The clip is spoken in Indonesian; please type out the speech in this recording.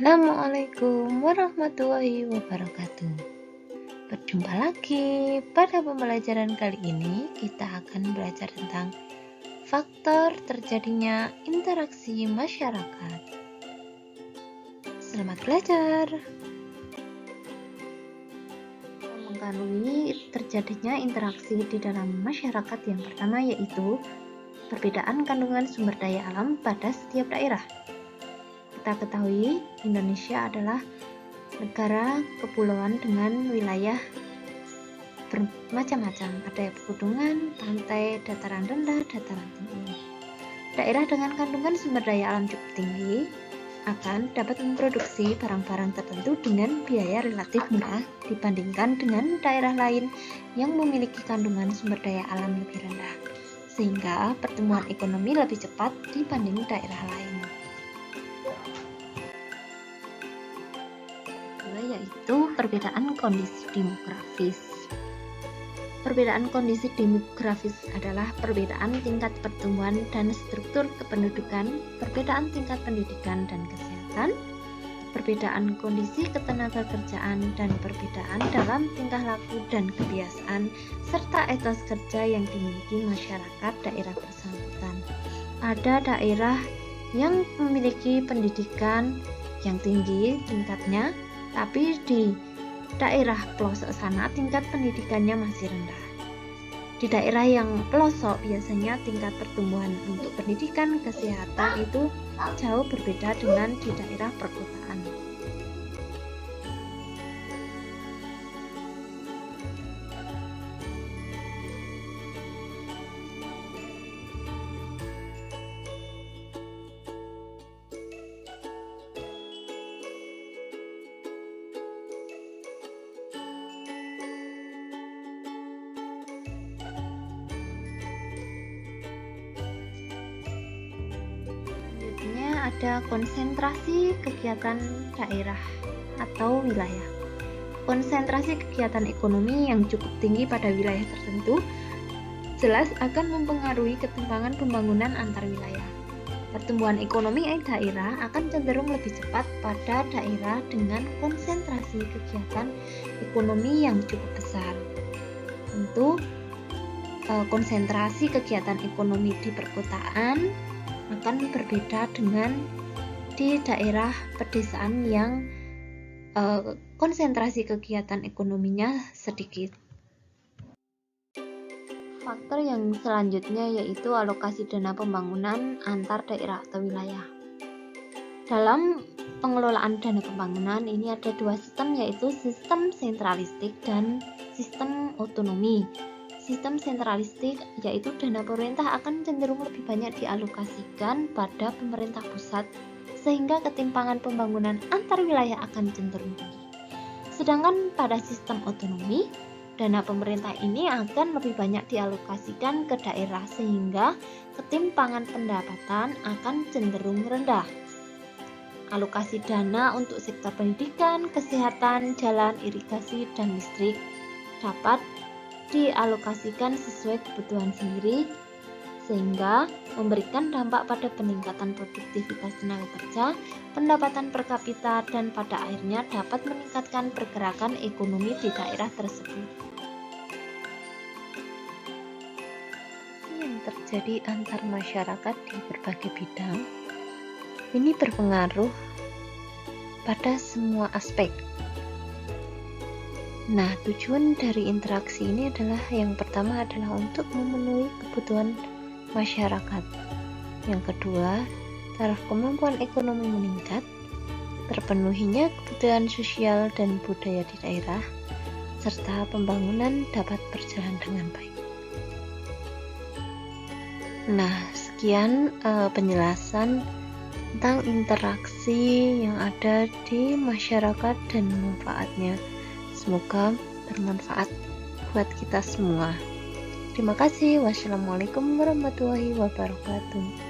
Assalamualaikum warahmatullahi wabarakatuh. Berjumpa lagi. Pada pembelajaran kali ini kita akan belajar tentang faktor terjadinya interaksi masyarakat. Selamat belajar. Mempengaruhi terjadinya interaksi di dalam masyarakat yang pertama yaitu perbedaan kandungan sumber daya alam pada setiap daerah. Kita ketahui Indonesia adalah negara kepulauan dengan wilayah bermacam-macam. Ada pegunungan, pantai, dataran rendah, dataran tinggi. Daerah dengan kandungan sumber daya alam cukup tinggi akan dapat memproduksi barang-barang tertentu dengan biaya relatif murah dibandingkan dengan daerah lain yang memiliki kandungan sumber daya alam lebih rendah, sehingga pertumbuhan ekonomi lebih cepat dibanding daerah lain. Yaitu perbedaan kondisi demografis. Perbedaan kondisi demografis adalah perbedaan tingkat pertumbuhan dan struktur kependudukan, perbedaan tingkat pendidikan dan kesehatan, perbedaan kondisi ketenaga kerjaan, dan perbedaan dalam tingkah laku dan kebiasaan, serta etos kerja yang dimiliki masyarakat daerah bersangkutan. Ada daerah yang memiliki pendidikan yang tinggi tingkatnya, tapi di daerah pelosok sana tingkat pendidikannya masih rendah. Di daerah yang pelosok biasanya tingkat pertumbuhan untuk pendidikan, kesehatan itu jauh berbeda dengan di daerah perkotaan. Ada konsentrasi kegiatan daerah atau wilayah. Konsentrasi kegiatan ekonomi yang cukup tinggi pada wilayah tertentu jelas akan mempengaruhi ketimpangan pembangunan antar wilayah. Pertumbuhan ekonomi daerah akan cenderung lebih cepat pada daerah dengan konsentrasi kegiatan ekonomi yang cukup besar. Tentu konsentrasi kegiatan ekonomi di perkotaan akan berbeda dengan di daerah pedesaan yang konsentrasi kegiatan ekonominya sedikit. Faktor yang selanjutnya yaitu alokasi dana pembangunan antar daerah atau wilayah. Dalam pengelolaan dana pembangunan ini ada dua sistem, yaitu sistem sentralistik dan sistem otonomi. Sistem sentralistik yaitu dana pemerintah akan cenderung lebih banyak dialokasikan pada pemerintah pusat, sehingga ketimpangan pembangunan antar wilayah akan cenderung tinggi. Sedangkan pada sistem otonomi, dana pemerintah ini akan lebih banyak dialokasikan ke daerah, sehingga ketimpangan pendapatan akan cenderung rendah. Alokasi dana untuk sektor pendidikan, kesehatan, jalan, irigasi, dan listrik dapat dialokasikan sesuai kebutuhan sendiri, sehingga memberikan dampak pada peningkatan produktivitas tenaga kerja, pendapatan per kapita, dan pada akhirnya dapat meningkatkan pergerakan ekonomi di daerah tersebut. Yang terjadi antar masyarakat di berbagai bidang ini berpengaruh pada semua aspek. Nah, tujuan dari interaksi ini adalah yang pertama adalah untuk memenuhi kebutuhan masyarakat. Yang kedua, taraf kemampuan ekonomi meningkat, terpenuhinya kebutuhan sosial dan budaya di daerah, serta pembangunan dapat berjalan dengan baik. Nah, sekian penjelasan tentang interaksi yang ada di masyarakat dan manfaatnya. Semoga bermanfaat buat kita semua. Terima kasih. Wassalamualaikum warahmatullahi wabarakatuh.